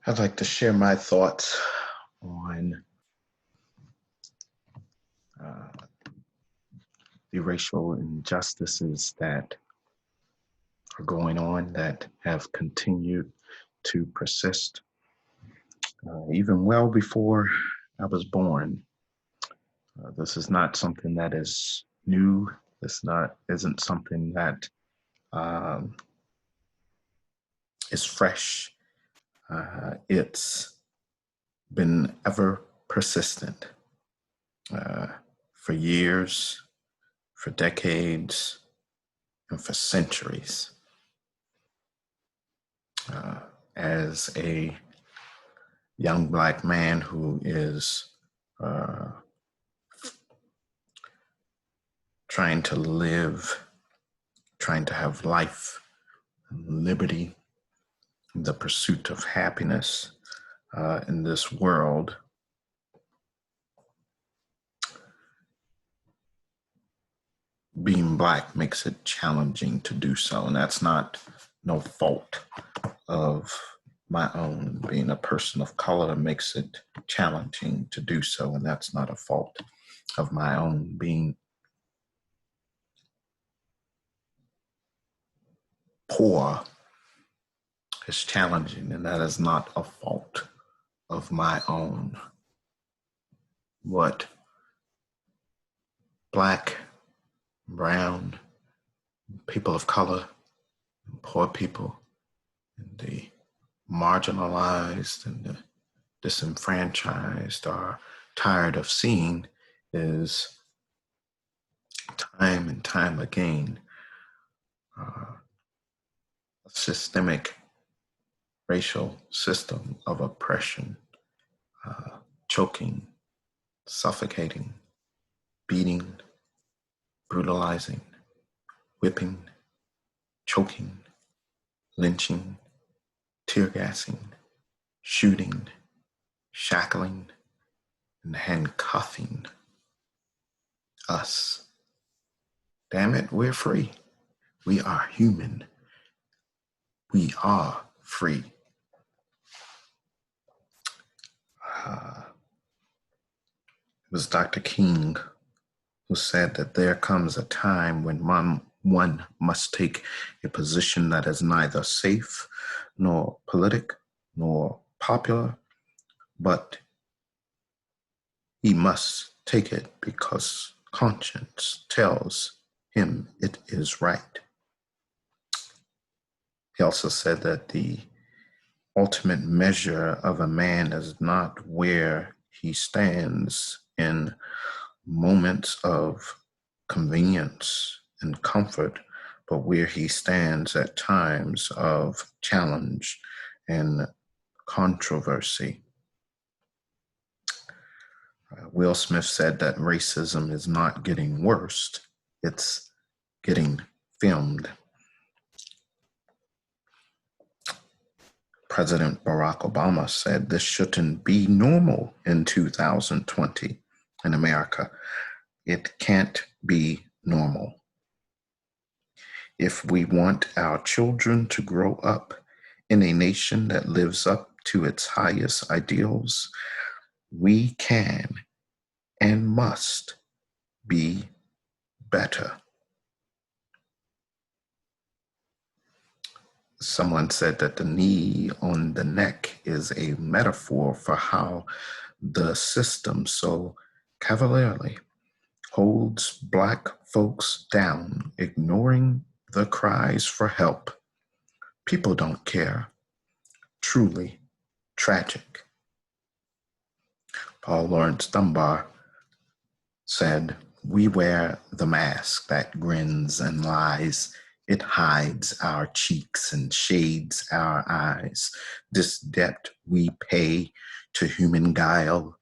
I'd like to share my thoughts on uh, the racial injustices that are going on that have continued to persist even well before I was born. This is not something that is new. Isn't something that um, is fresh. It's been ever persistent for years, for decades, and for centuries. As a young Black man who is trying to live, trying to have life, liberty, the pursuit of happiness in this world, being Black makes it challenging to do so. And that's not no fault of my own. Being a person of color makes it challenging to do so. And that's not a fault of my own. Being poor is challenging, and that is not a fault of my own. What Black, brown, people of color, poor people, and the marginalized and the disenfranchised are tired of seeing is time and time again a systemic racial system of oppression, choking, suffocating, beating, brutalizing, whipping, choking, lynching, tear gassing, shooting, shackling, and handcuffing us. Damn it, we're free. We are human. We are free. It was Dr. King who said that there comes a time when one must take a position that is neither safe, nor politic, nor popular, but he must take it because conscience tells him it is right. He also said that the ultimate measure of a man is not where he stands in moments of convenience and comfort, but where he stands at times of challenge and controversy. Will Smith said that racism is not getting worse, it's getting filmed. President Barack Obama said this shouldn't be normal in 2020 in America. It can't be normal. If we want our children to grow up in a nation that lives up to its highest ideals, we can and must be better. Someone said that the knee on the neck is a metaphor for how the system so cavalierly holds Black folks down, ignoring the cries for help. People don't care. Truly tragic. Paul Laurence Dunbar said, "We wear the mask that grins and lies. It hides our cheeks and shades our eyes. This debt we pay to human guile.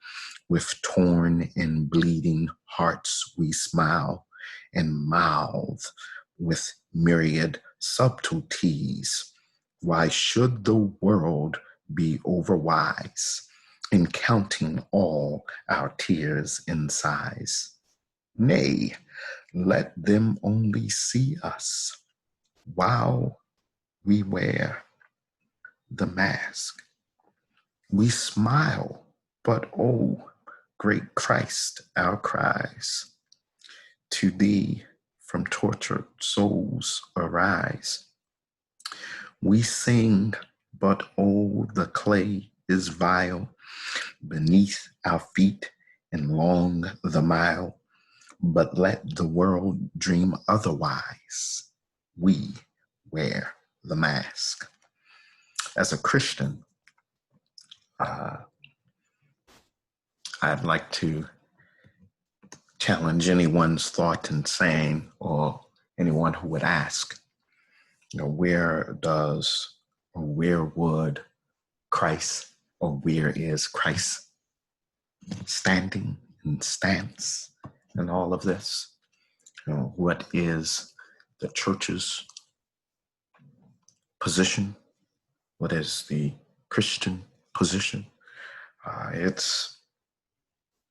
With torn and bleeding hearts we smile and mouth with myriad subtleties. Why should the world be overwise in counting all our tears in sighs? Nay, let them only see us while we wear the mask." We smile, but oh, great Christ, our cries to thee from tortured souls arise. We sing, but oh, the clay is vile beneath our feet and long the mile. But let the world dream otherwise. We wear the mask. As a Christian, I'd like to challenge anyone's thought in saying, or anyone who would ask, where does or where would Christ, or where is Christ standing and stance and all of this? What is the church's position? What is the Christian position? It's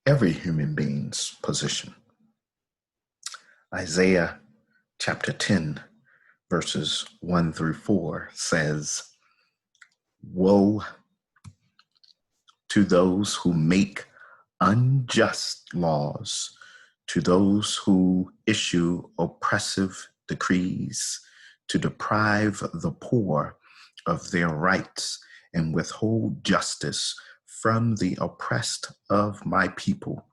every human being's position. Isaiah chapter 10, verses 1 through 4 says, "Woe to those who make unjust laws, to those who issue oppressive decrees, to deprive the poor of their rights and withhold justice from the oppressed of my people,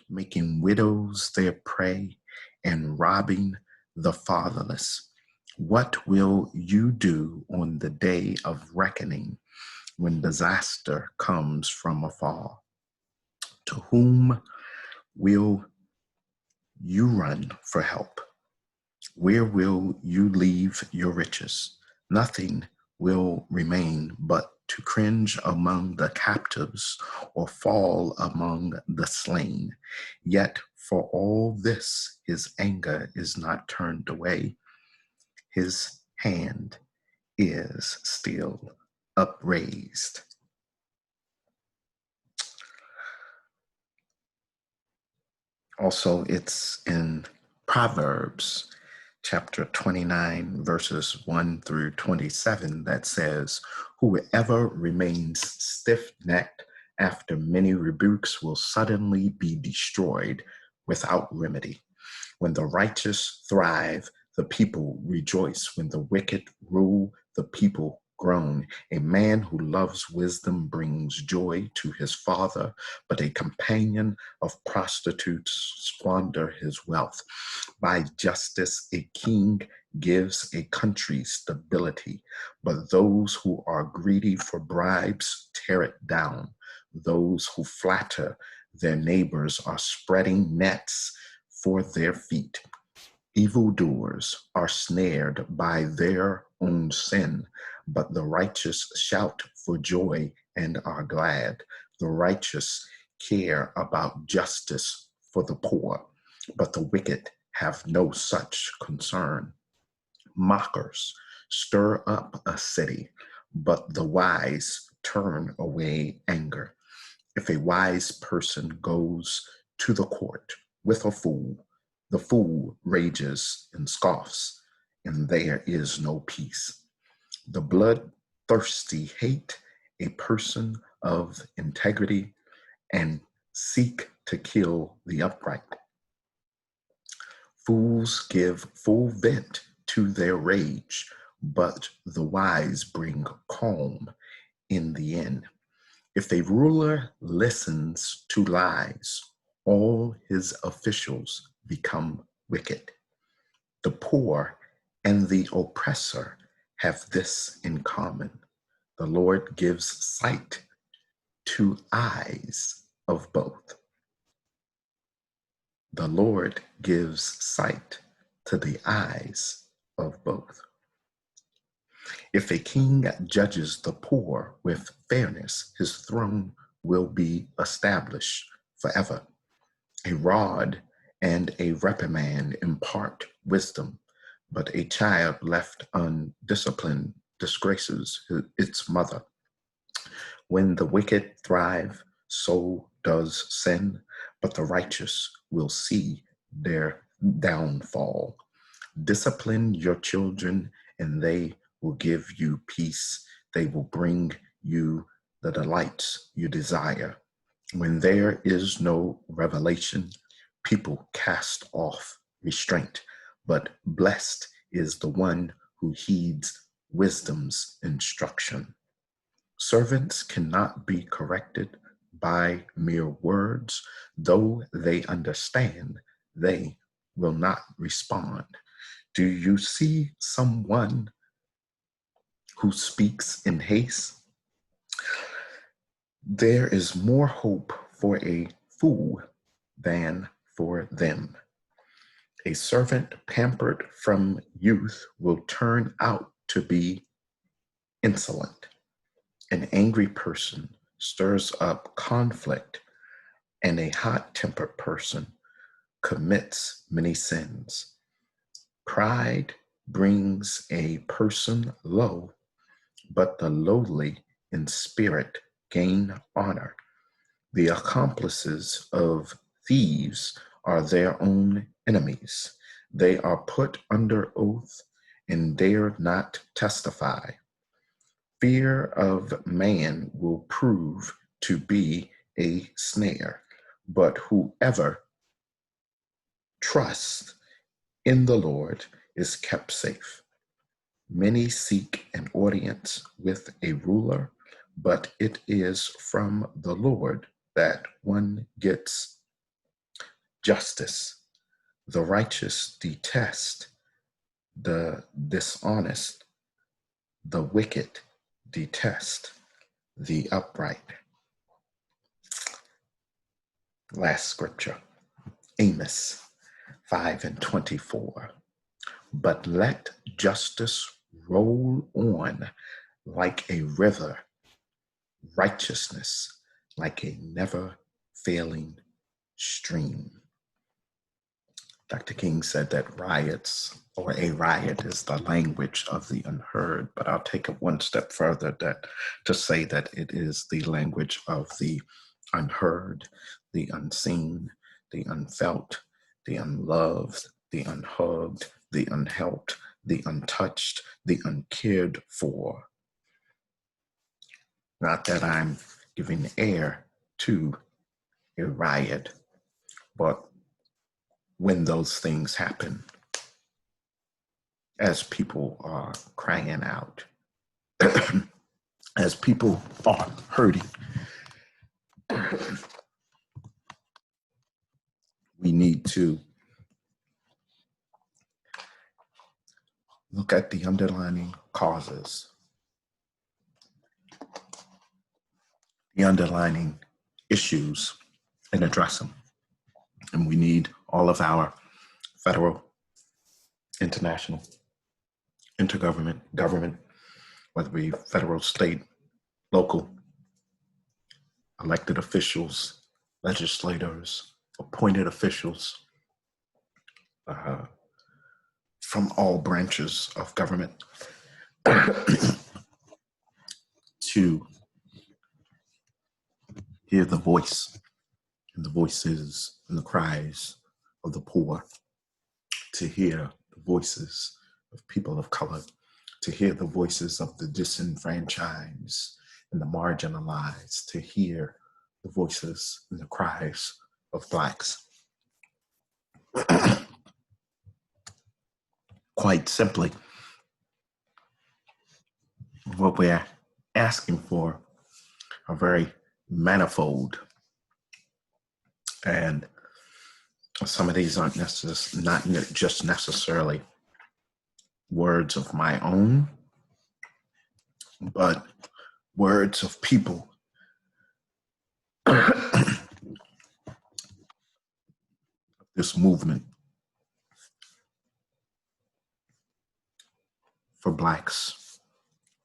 making widows their prey and robbing the fatherless. What will you do on the day of reckoning, when disaster comes from afar? To whom will you run for help? Where will you leave your riches? Nothing will remain but to cringe among the captives or fall among the slain. Yet for all this, his anger is not turned away. His hand is still upraised." Also, it's in Proverbs chapter 29, verses 1 through 27 that says, "Whoever remains stiff-necked after many rebukes will suddenly be destroyed without remedy. When the righteous thrive, the people rejoice. When the wicked rule, the people groan. A man who loves wisdom brings joy to his father, but a companion of prostitutes squander his wealth. By justice, a king gives a country stability, but those who are greedy for bribes tear it down. Those who flatter their neighbors are spreading nets for their feet. Evildoers are snared by their own sin, but the righteous shout for joy and are glad. The righteous care about justice for the poor, but the wicked have no such concern. Mockers stir up a city, but the wise turn away anger. If a wise person goes to the court with a fool, the fool rages and scoffs, and there is no peace. The bloodthirsty hate a person of integrity and seek to kill the upright. Fools give full vent to their rage, but the wise bring calm in the end. If a ruler listens to lies, all his officials become wicked. The poor and the oppressor have this in common: the Lord gives sight to eyes of both. The Lord gives sight to the eyes of both. If a king judges the poor with fairness, his throne will be established forever. A rod and a reprimand impart wisdom, but a child left undisciplined disgraces its mother. When the wicked thrive, so does sin, but the righteous will see their downfall. Discipline your children, and they will give you peace. They will bring you the delights you desire. When there is no revelation, people cast off restraint, but blessed is the one who heeds wisdom's instruction. Servants cannot be corrected by mere words. Though they understand, they will not respond. Do you see someone who speaks in haste? There is more hope for a fool than for them. A servant pampered from youth will turn out to be insolent. An angry person stirs up conflict, and a hot-tempered person commits many sins. Pride brings a person low, but the lowly in spirit gain honor. The accomplices of thieves are their own enemies. They are put under oath and dare not testify. Fear of man will prove to be a snare, but whoever trusts in the Lord is kept safe. Many seek an audience with a ruler, but it is from the Lord that one gets justice. The righteous detest the dishonest. The wicked detest the upright. Last scripture, Amos 5:24. But let justice roll on like a river, righteousness like a never-failing stream. Dr. King said that riots, or a riot, is the language of the unheard, but I'll take it one step further to say that it is the language of the unheard, the unseen, the unfelt, the unloved, the unhugged, the unhelped, the untouched, the uncared for. Not that I'm giving air to a riot, but when those things happen, as people are crying out, as people are hurting, we need to look at the underlying causes, the underlying issues, and address them. And we need all of our federal, international, intergovernment, government, whether it be federal, state, local, elected officials, legislators, appointed officials, from all branches of government to hear the voice and the voices and the cries of the poor, to hear the voices of people of color, to hear the voices of the disenfranchised and the marginalized, to hear the voices and the cries of Blacks. Quite simply, what we're asking for are very manifold, and some of these aren't not just necessarily words of my own, but words of people this movement for Blacks,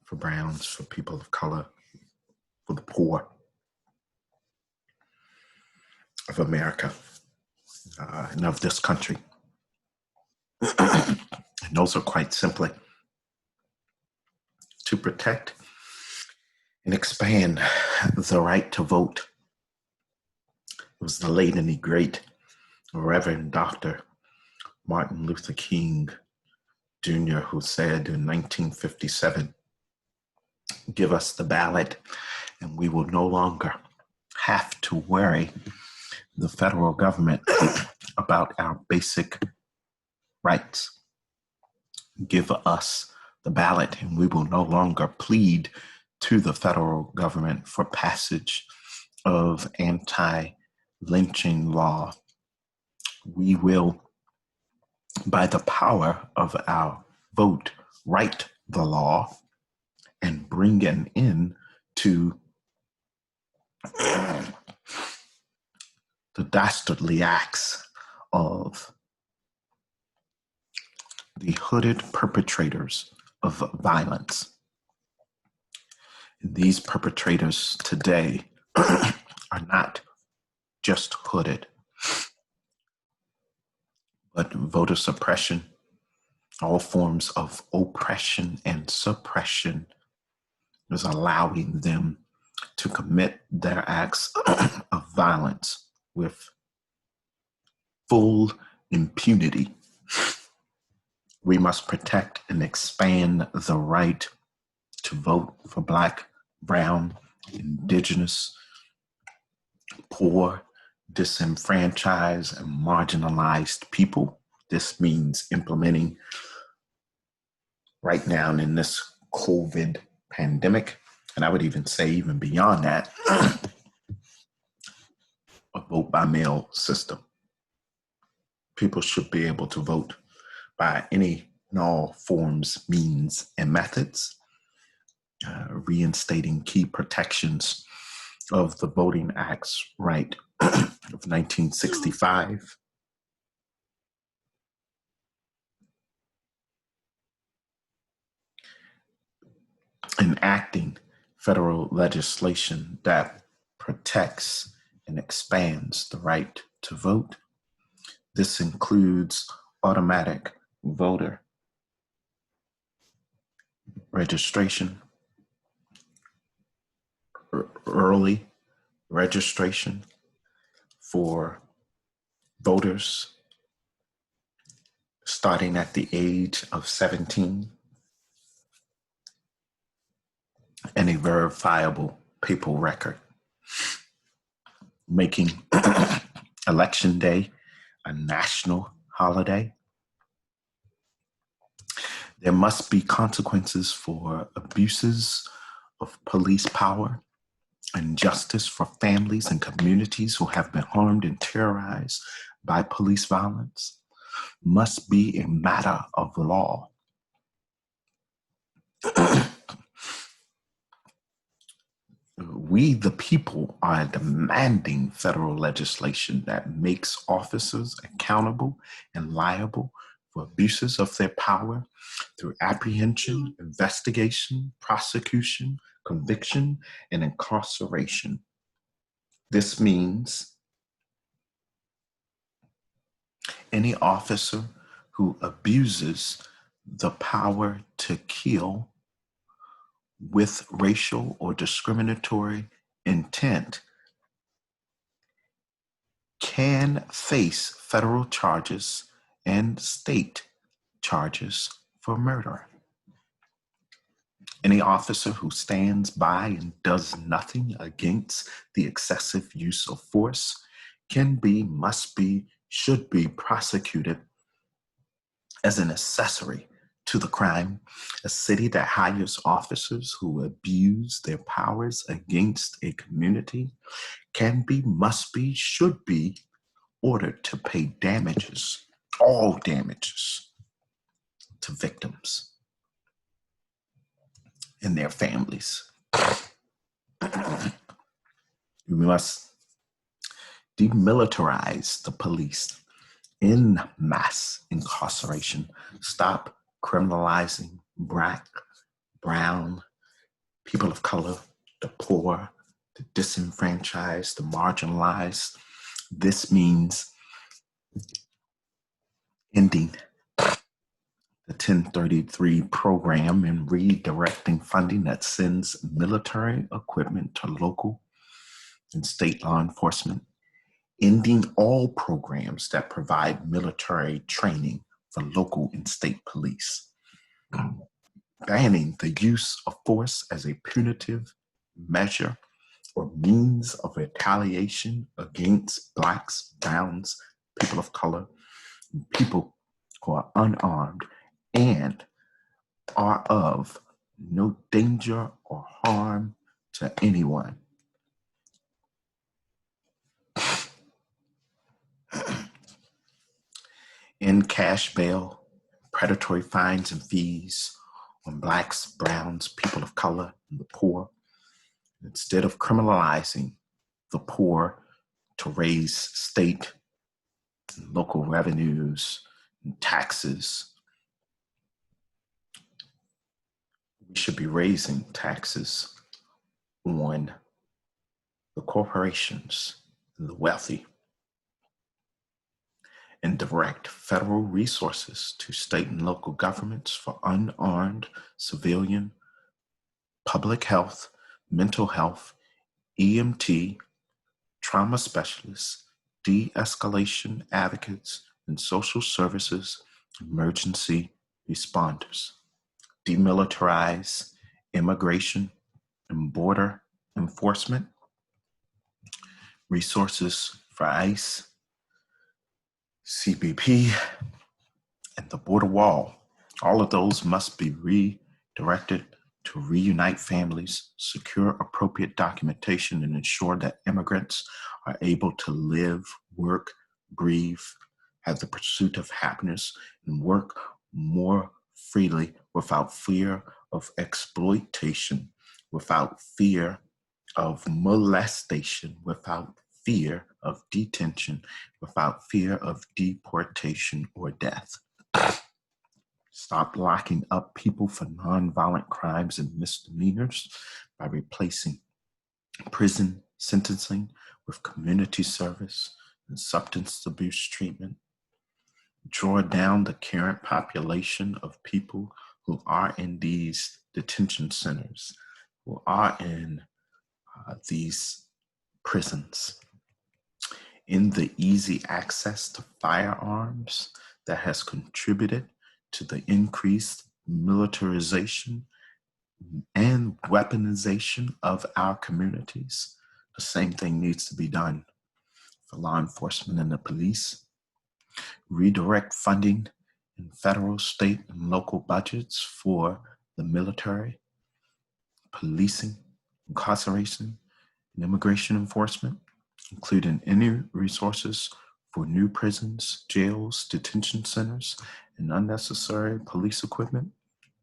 for Browns, for people of color, for the poor of America and of this country. And those are quite simply to protect and expand the right to vote. It was the late and the great Reverend Dr. Martin Luther King Jr. who said in 1957, "Give us the ballot And we will no longer have to worry the federal government about our basic rights. Give us the ballot, and we will no longer plead to the federal government for passage of anti-lynching law. We will, by the power of our vote, write the law and bring an end to the dastardly acts of the hooded perpetrators of violence. These perpetrators today are not just hooded, but voter suppression, all forms of oppression and suppression is allowing them to commit their acts of violence with full impunity. We must protect and expand the right to vote for Black, brown, indigenous, poor, disenfranchised, and marginalized people. This means implementing right now in this COVID pandemic, and I would even say even beyond that, a vote by mail system. People should be able to vote by any and all forms, means, and methods, reinstating key protections of the Voting Act's right of 1965. Enacting federal legislation that protects and expands the right to vote. This includes automatic voter registration, early registration for voters starting at the age of 17, and a verifiable paper record, making Election Day a national holiday. There must be consequences for abuses of police power and justice for families and communities who have been harmed and terrorized by police violence. Must be a matter of law. We, the people, are demanding federal legislation that makes officers accountable and liable for abuses of their power through apprehension, investigation, prosecution, conviction, and incarceration. This means any officer who abuses the power to kill with racial or discriminatory intent can face federal charges and state charges for murder. Any officer who stands by and does nothing against the excessive use of force can be, must be, should be prosecuted as an accessory to the crime. A city that hires officers who abuse their powers against a community can be, must be, should be ordered to pay damages, all damages, to victims and their families. We must demilitarize the police in mass incarceration, stop criminalizing Black, brown, people of color, the poor, the disenfranchised, the marginalized. This means ending the 1033 program and redirecting funding that sends military equipment to local and state law enforcement, ending all programs that provide military training for local and state police, banning the use of force as a punitive measure or means of retaliation against Blacks, Browns, people of color, and people who are unarmed and are of no danger or harm to anyone. In cash bail, predatory fines and fees on Blacks, Browns, people of color, and the poor, instead of criminalizing the poor to raise state and local revenues and taxes, we should be raising taxes on the corporations and the wealthy, and direct federal resources to state and local governments for unarmed civilian public health, mental health, EMT, trauma specialists, de-escalation advocates, and social services emergency responders. Demilitarize immigration and border enforcement, resources for ICE, CBP, and the border wall. All of those must be redirected to reunite families, secure appropriate documentation, and ensure that immigrants are able to live, work, breathe, have the pursuit of happiness, and work more freely without fear of exploitation, without fear of molestation, without fear of detention, without fear of deportation or death. Stop locking up people for nonviolent crimes and misdemeanors by replacing prison sentencing with community service and substance abuse treatment. Draw down the current population of people who are in these detention centers, who are in these prisons. In the easy access to firearms that has contributed to the increased militarization and weaponization of our communities, the same thing needs to be done for law enforcement and the police. Redirect funding in federal, state, and local budgets for the military, policing, incarceration, and immigration enforcement, including any resources for new prisons, jails, detention centers, and unnecessary police equipment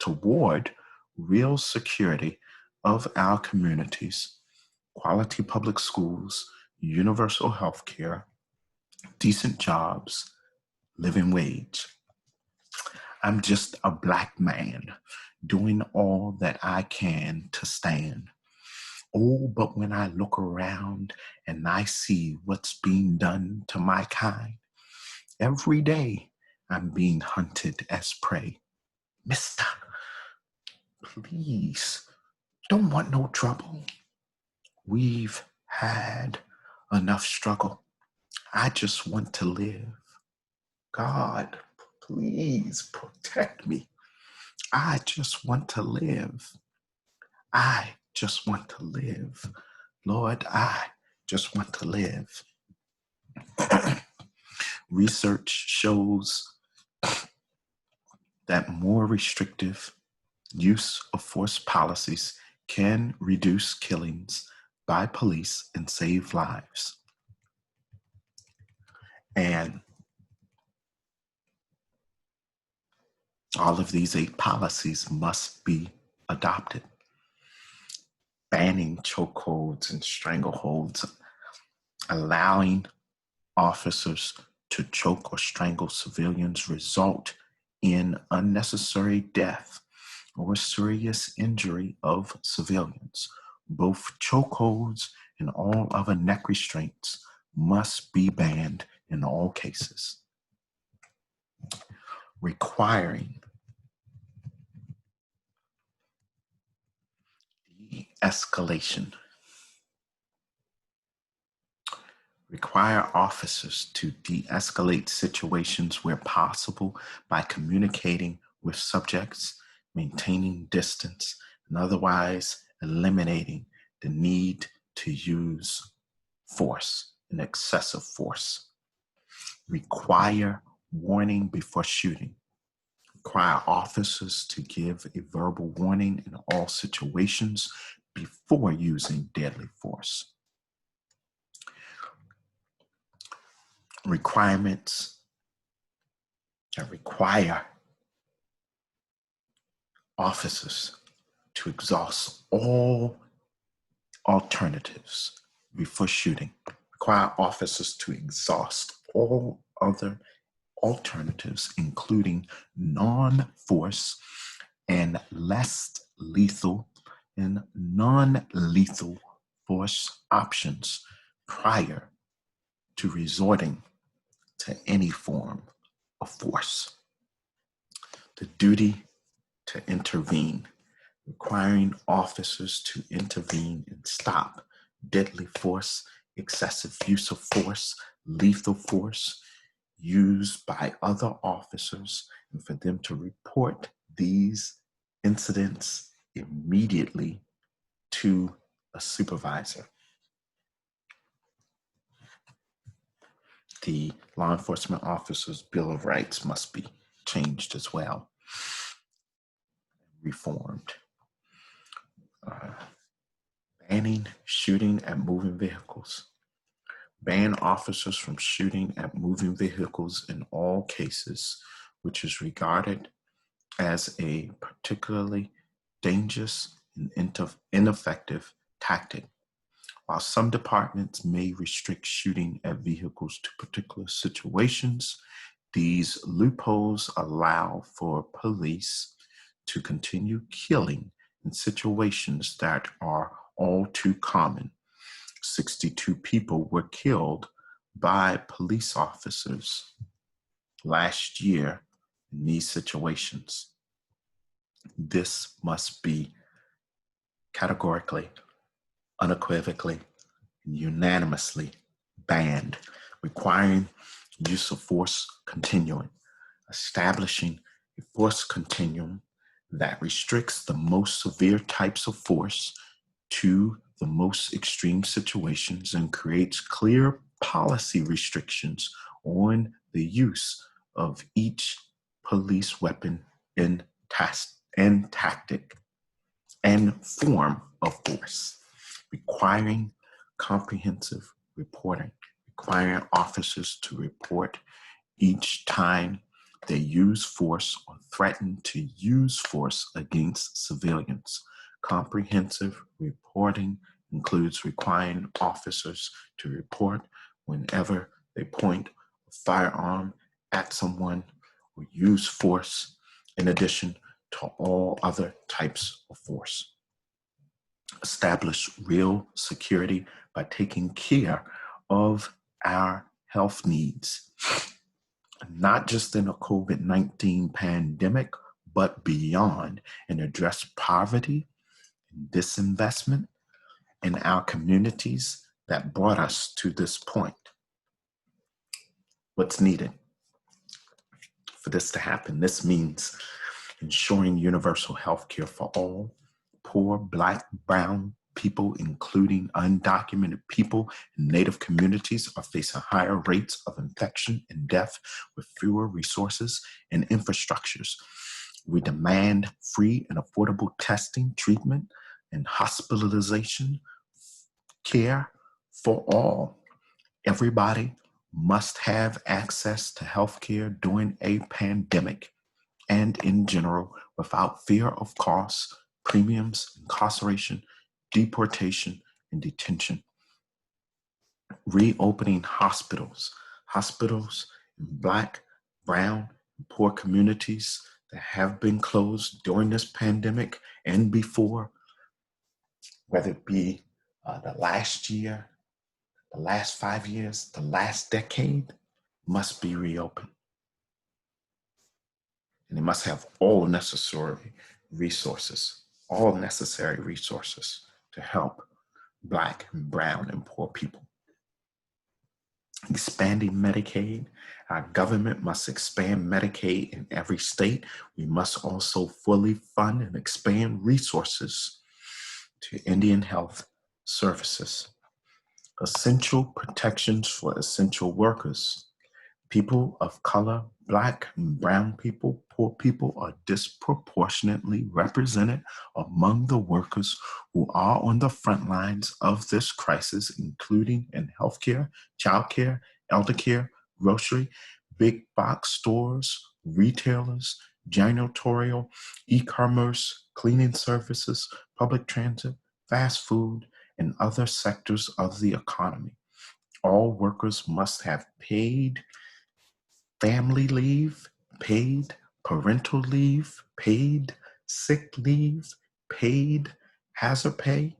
toward real security of our communities, quality public schools, universal health care, decent jobs, living wage. I'm just a Black man doing all that I can to stand. Oh, but when I look around and I see what's being done to my kind, every day I'm being hunted as prey. Mister, please, don't want no trouble. We've had enough struggle. I just want to live. God, please protect me. I just want to live. I just want to live. Lord, I just want to live. Research shows that more restrictive use of force policies can reduce killings by police and save lives. And all of these 8 policies must be adopted. Banning chokeholds and strangleholds, allowing officers to choke or strangle civilians result in unnecessary death or serious injury of civilians. Both chokeholds and all other neck restraints must be banned in all cases. Requiring de-escalation. Require officers to de-escalate situations where possible by communicating with subjects, maintaining distance, and otherwise eliminating the need to use force and excessive force. Require warning before shooting. Require officers to give a verbal warning in all situations before using deadly force. Requirements that require officers to exhaust all alternatives before shooting. Require officers to exhaust all other alternatives, including non-force and less lethal and non-lethal force options prior to resorting to any form of force. The duty to intervene, requiring officers to intervene and stop deadly force, excessive use of force, lethal force used by other officers, and for them to report these incidents immediately to a supervisor. The Law Enforcement Officers' Bill of Rights must be changed as well, reformed. Banning shooting at moving vehicles. Ban officers from shooting at moving vehicles in all cases, which is regarded as a particularly dangerous and ineffective tactic. While some departments may restrict shooting at vehicles to particular situations, these loopholes allow for police to continue killing in situations that are all too common. 62 people were killed by police officers last year in these situations. This must be categorically, unequivocally, and unanimously banned, requiring use of force continuum, establishing a force continuum that restricts the most severe types of force to the most extreme situations and creates clear policy restrictions on the use of each police weapon and tactic and form of force, requiring comprehensive reporting, requiring officers to report each time they use force or threaten to use force against civilians. Comprehensive reporting includes requiring officers to report whenever they point a firearm at someone or use force, in addition to all other types of force. Establish real security by taking care of our health needs, not just in a COVID-19 pandemic, but beyond, and address poverty and disinvestment in our communities that brought us to this point. What's needed for this to happen? This means ensuring universal health care for all. Poor, Black, brown people, including undocumented people in Native communities, are facing higher rates of infection and death with fewer resources and infrastructures. We demand free and affordable testing, treatment, and hospitalization care for all. Everybody must have access to health care during a pandemic and in general without fear of costs, premiums, incarceration, deportation, and detention. Reopening hospitals in Black, brown, and poor communities that have been closed during this pandemic and before, whether it be the last year, the last 5 years, the last decade, must be reopened. And they must have all necessary resources to help Black and brown and poor people. Expanding Medicaid. Our government must expand Medicaid in every state. We must also fully fund and expand resources to Indian health Services. Essential protections for essential workers. People of color, Black and brown people, poor people are disproportionately represented among the workers who are on the front lines of this crisis, including in healthcare, childcare, elder care, grocery, big box stores, retailers, janitorial, e-commerce, cleaning services, public transit, fast food, and other sectors of the economy. All workers must have paid family leave, paid parental leave, paid sick leave, paid hazard pay,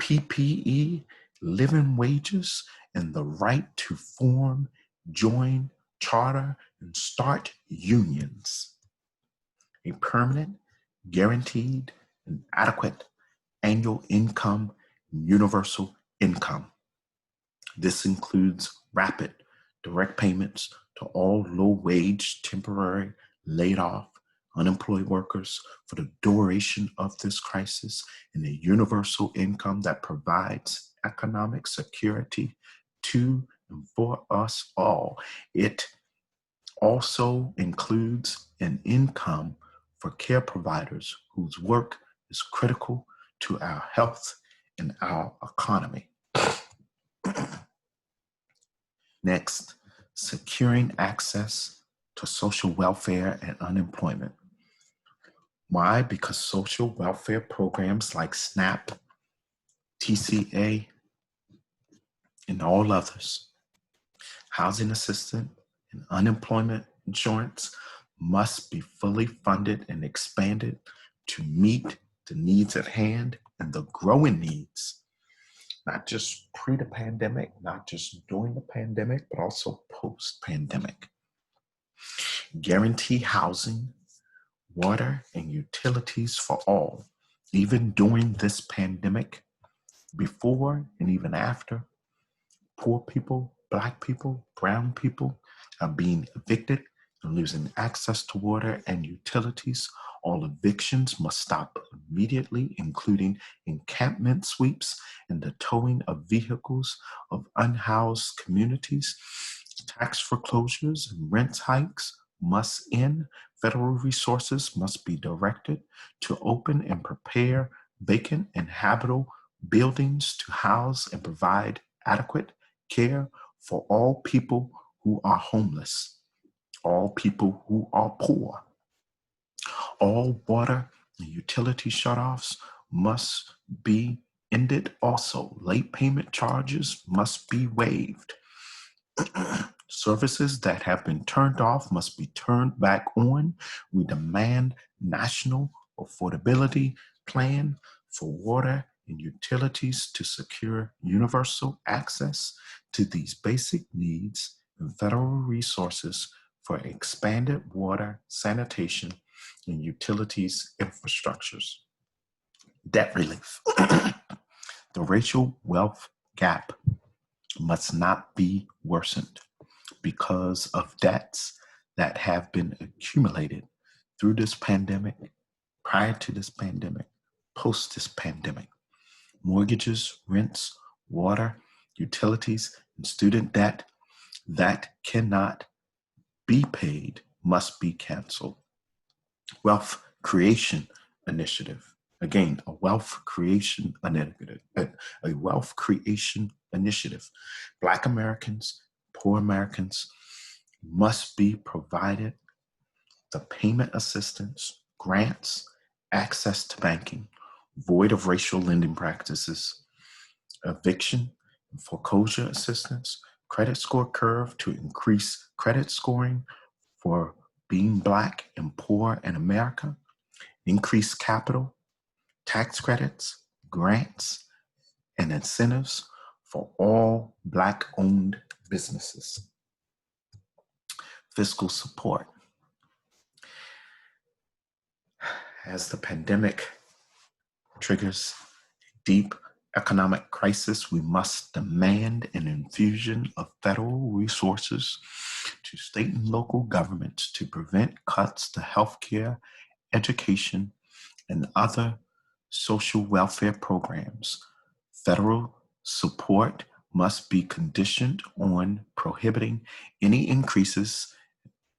PPE, living wages, and the right to form, join, charter, and start unions. A permanent, guaranteed, and adequate annual income, universal income. This includes rapid, direct payments to all low-wage, temporary, laid-off, unemployed workers for the duration of this crisis, and a universal income that provides economic security to and for us all. It also includes an income for care providers whose work is critical to our health and our economy. Next, securing access to social welfare and unemployment. Why? Because social welfare programs like SNAP, TCA, and all others, housing assistance and unemployment insurance, must be fully funded and expanded to meet the needs at hand and the growing needs, not just pre the pandemic, not just during the pandemic, but also post-pandemic. Guarantee housing, water, and utilities for all, even during this pandemic, before and even after. Poor people, Black people, brown people are being evicted and losing access to water and utilities. All evictions must stop immediately, including encampment sweeps and the towing of vehicles of unhoused communities. Tax foreclosures and rent hikes must end. Federal resources must be directed to open and prepare vacant and habitable buildings to house and provide adequate care for all people who are homeless, all people who are poor. All water and utility shutoffs must be ended also. Late payment charges must be waived. Services that have been turned off must be turned back on. We demand national affordability plan for water and utilities to secure universal access to these basic needs and federal resources for expanded water, sanitation, and utilities infrastructures. Debt relief. The racial wealth gap must not be worsened because of debts that have been accumulated through this pandemic, prior to this pandemic, post this pandemic. Mortgages, rents, water, utilities, and student debt that cannot be paid must be canceled. Wealth creation initiative. Again, a wealth creation initiative. A wealth creation initiative. Black Americans, poor Americans must be provided the payment assistance, grants, access to banking, void of racial lending practices, eviction and foreclosure assistance, credit score curve to increase credit scoring for being Black and poor in America, increase capital, tax credits, grants, and incentives for all Black-owned businesses. Fiscal support. As the pandemic triggers deep economic crisis, we must demand an infusion of federal resources to state and local governments to prevent cuts to healthcare, education, and other social welfare programs. Federal support must be conditioned on prohibiting any increases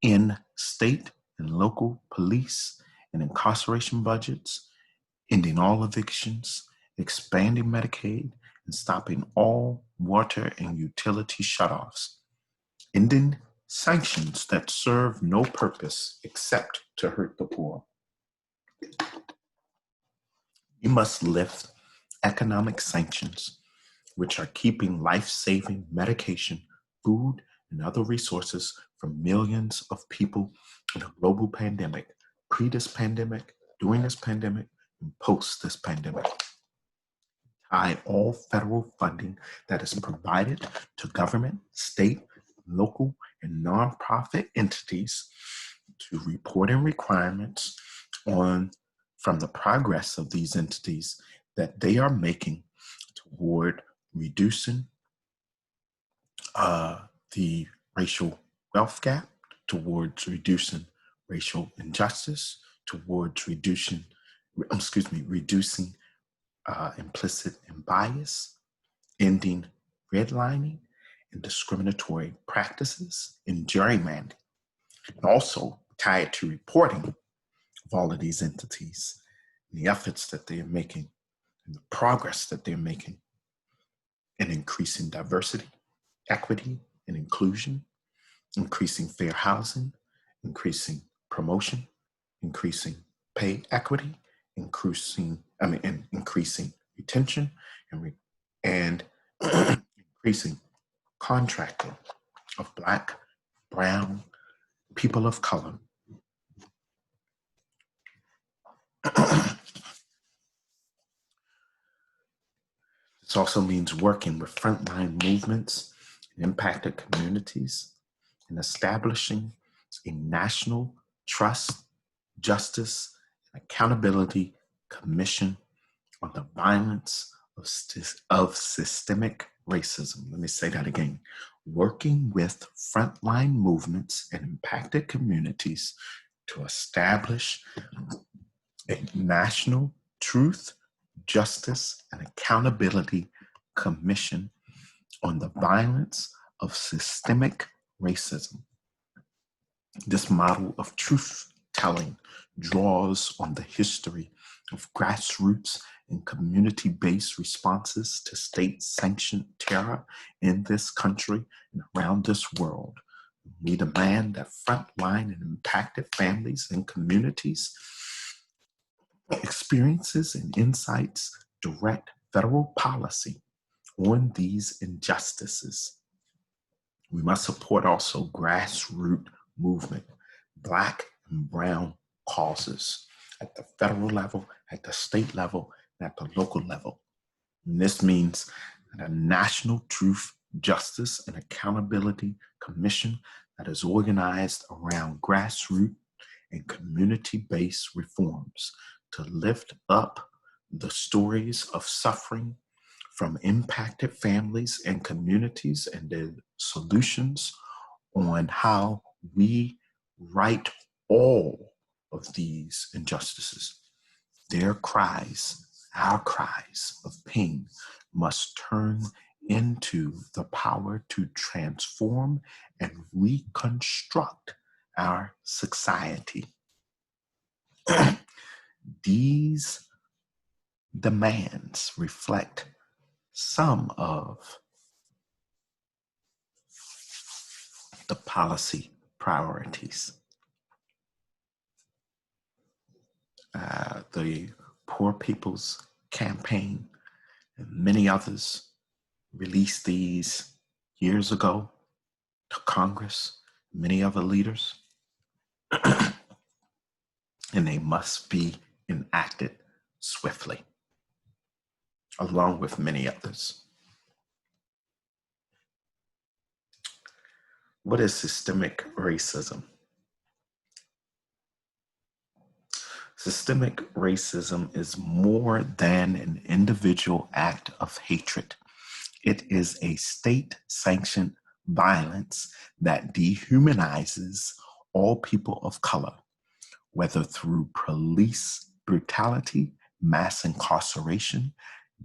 in state and local police and incarceration budgets, ending all evictions, expanding Medicaid, and stopping all water and utility shutoffs, ending sanctions that serve no purpose except to hurt the poor. We must lift economic sanctions, which are keeping life-saving medication, food, and other resources from millions of people in a global pandemic, pre this pandemic, during this pandemic, and post this pandemic. Tie all federal funding that is provided to government, state, local, and nonprofit entities to reporting requirements from the progress of these entities that they are making toward reducing the racial wealth gap, towards reducing racial injustice, towards reducing implicit and bias, ending redlining and discriminatory practices in gerrymandering, and also tie it to reporting of all of these entities, and the efforts that they are making, and the progress that they're making in increasing diversity, equity, and inclusion, increasing fair housing, increasing promotion, increasing pay equity, increasing retention, and increasing contracting of Black, brown, people of color. This also means working with frontline movements and impacted communities and establishing a national trust, justice, and accountability commission on the violence of systemic racism. Let me say that again. Working with frontline movements and impacted communities to establish a national truth, justice, and accountability commission on the violence of systemic racism. This model of truth-telling draws on the history of grassroots and community-based responses to state-sanctioned terror in this country and around this world. We demand that frontline and impacted families and communities experiences and insights direct federal policy on these injustices. We must support also grassroots movement, Black and brown causes at the federal level, at the state level, and at the local level. And this means that a national truth, justice, and accountability commission that is organized around grassroots and community-based reforms to lift up the stories of suffering from impacted families and communities and the solutions on how we right all of these injustices. Their cries, our cries of pain, must turn into the power to transform and reconstruct our society. These demands reflect some of the policy priorities. The Poor People's Campaign and many others released these years ago to Congress, many other leaders, and they must be enacted swiftly, along with many others. What is systemic racism? Systemic racism is more than an individual act of hatred. It is a state-sanctioned violence that dehumanizes all people of color, whether through police brutality, mass incarceration,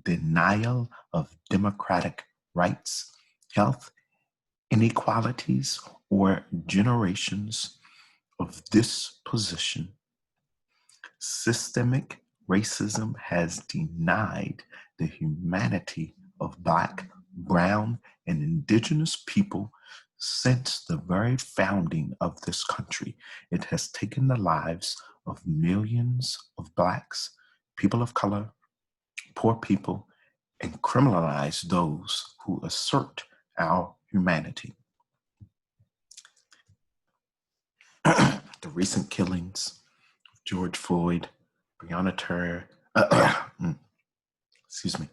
denial of democratic rights, health, inequalities, or generations of dispossession. Systemic racism has denied the humanity of Black, brown, and indigenous people since the very founding of this country. It has taken the lives of millions of Blacks, people of color, poor people, and criminalized those who assert our humanity. The recent killings of George Floyd, Breonna Taylor, excuse me,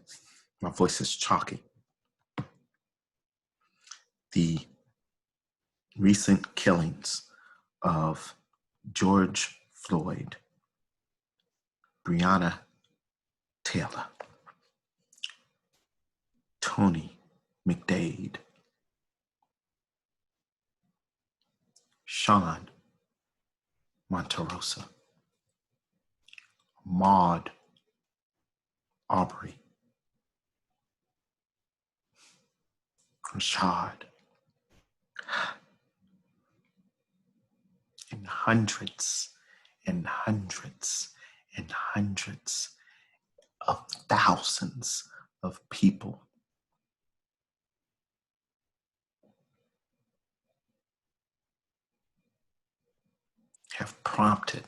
my voice is chalky. The recent killings of George Floyd, Breonna Taylor, Tony McDade, Sean Monterosa, Maud Aubrey, Rashad, and hundreds and hundreds and hundreds of thousands of people have prompted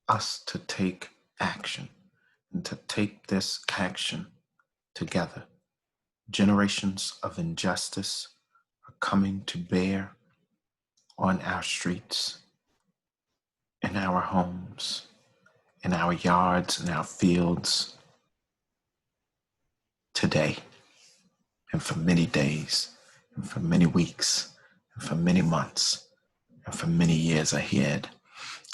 us to take action and to take this action together. Generations of injustice are coming to bear on our streets, in our homes, in our yards, in our fields today, and for many days, and for many weeks, and for many months, and for many years ahead.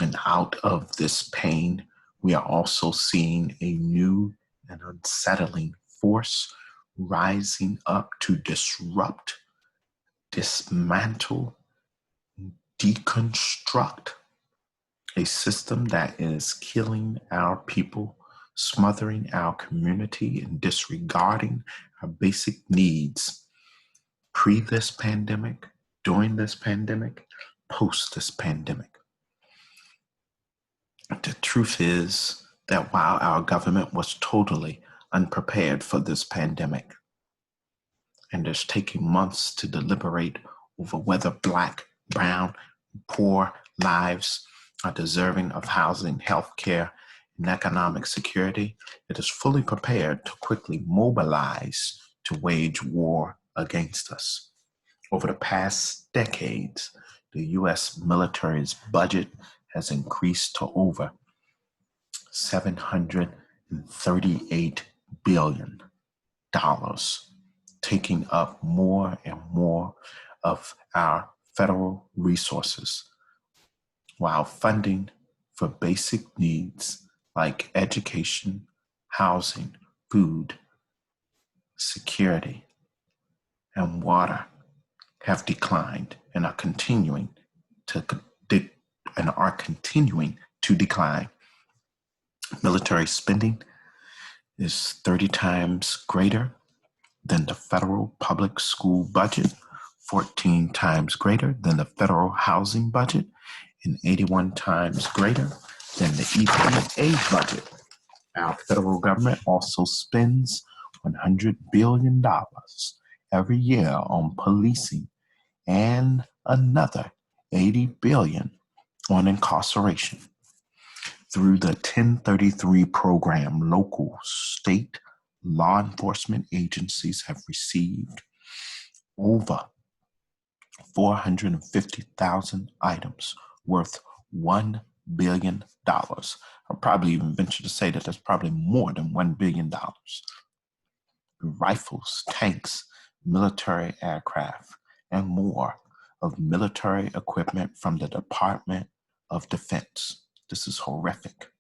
And out of this pain, we are also seeing a new and unsettling force rising up to disrupt, dismantle, deconstruct a system that is killing our people, smothering our community, and disregarding our basic needs pre this pandemic, during this pandemic, post this pandemic. The truth is that while our government was totally unprepared for this pandemic, and is taking months to deliberate over whether Black, brown, poor lives are deserving of housing, health care, and economic security, it is fully prepared to quickly mobilize to wage war against us. Over the past decades, the U.S. military's budget has increased to over $738 billion, taking up more and more of our federal resources, while funding for basic needs like education, housing, food, security, and water have declined and are continuing to decline. Military spending is 30 times greater than the federal public school budget, 14 times greater than the federal housing budget, and 81 times greater than the EPA budget. Our federal government also spends $100 billion every year on policing and another $80 billion on incarceration. Through the 1033 program, local, state law enforcement agencies have received over 450,000 items worth $1 billion. I'll probably even venture to say that that's probably more than $1 billion. Rifles, tanks, military aircraft, and more of military equipment from the Department of Defense. This is horrific.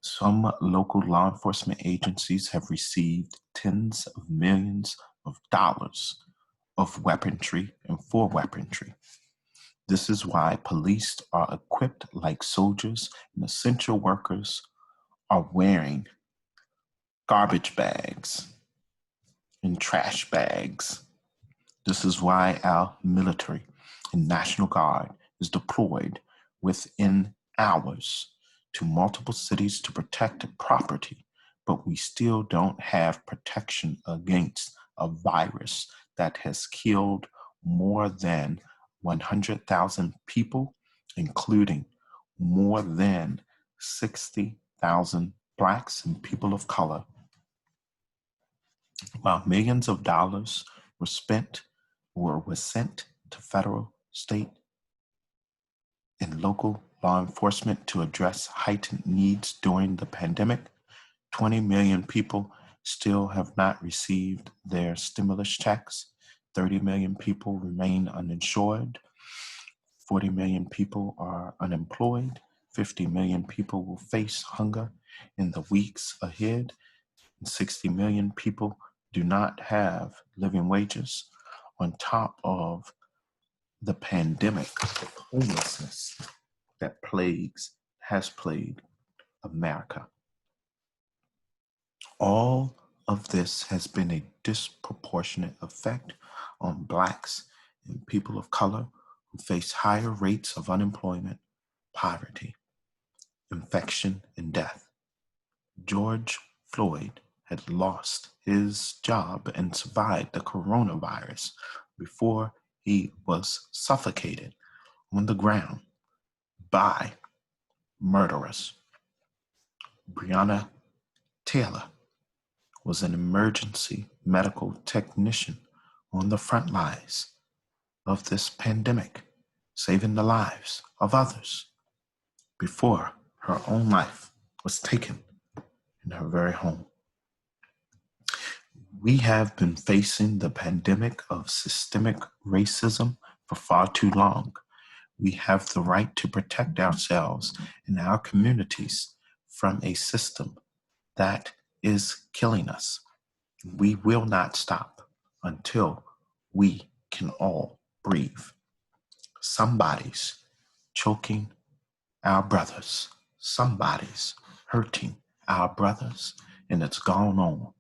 Some local law enforcement agencies have received tens of millions of dollars of weaponry and for weaponry. This is why police are equipped like soldiers and essential workers are wearing garbage bags in trash bags. This is why our military and National Guard is deployed within hours to multiple cities to protect property, but we still don't have protection against a virus that has killed more than 100,000 people, including more than 60,000 Blacks and people of color. While millions of dollars were spent or was sent to federal, state, and local law enforcement to address heightened needs during the pandemic, 20 million people still have not received their stimulus checks. 30 million people remain uninsured. 40 million people are unemployed. 50 million people will face hunger in the weeks ahead. And 60 million people do not have living wages. On top of the pandemic of homelessness that has plagued America. All of this has been a disproportionate effect on Blacks and people of color who face higher rates of unemployment, poverty, infection, and death. George Floyd had lost his job and survived the coronavirus before he was suffocated on the ground by murderers. Breonna Taylor was an emergency medical technician on the front lines of this pandemic, saving the lives of others before her own life was taken in her very home. We have been facing the pandemic of systemic racism for far too long. We have the right to protect ourselves and our communities from a system that is killing us. We will not stop until we can all breathe. Somebody's choking our brothers. Somebody's hurting our brothers, and it's gone on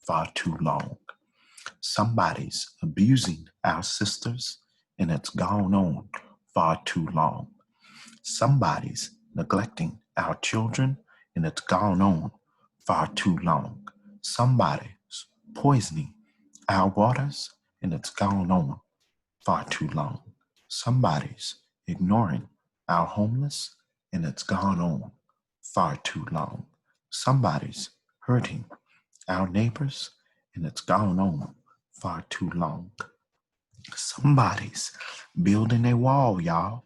far too long. Somebody's abusing our sisters, and it's gone on far too long. Somebody's neglecting our children, and it's gone on far too long. Somebody's poisoning our waters, and it's gone on far too long. Somebody's ignoring our homeless, and it's gone on far too long. Somebody's hurting our neighbors, and it's gone on far too long. Somebody's building a wall, y'all,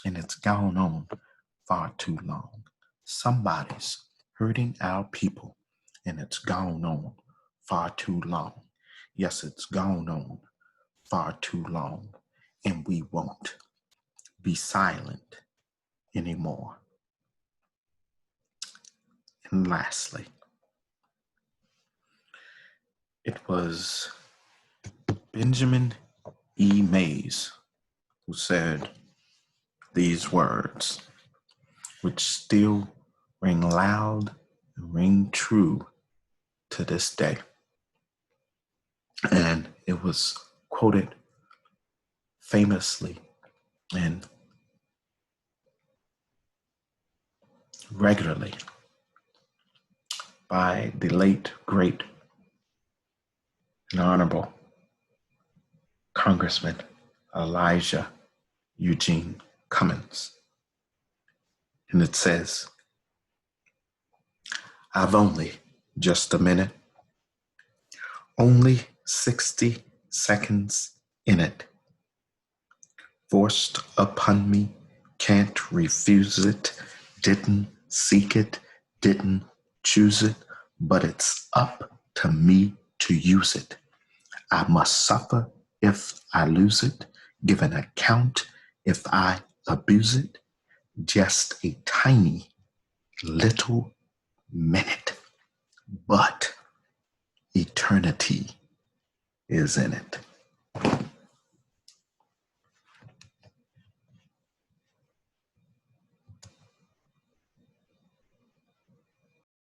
and it's gone on far too long. Somebody's hurting our people, and it's gone on far too long. Yes, it's gone on far too long, and we won't be silent anymore. And lastly, it was Benjamin E. Mays who said these words, which still ring loud and ring true to this day. And it was quoted famously and regularly by the late, great, and honorable Congressman Elijah Eugene Cummings. And it says, I've only just a minute, only 60 seconds in it. Forced upon me, can't refuse it, didn't seek it, didn't choose it, but it's up to me to use it. I must suffer if I lose it, give an account if I abuse it. Just a tiny little minute, but eternity is in it.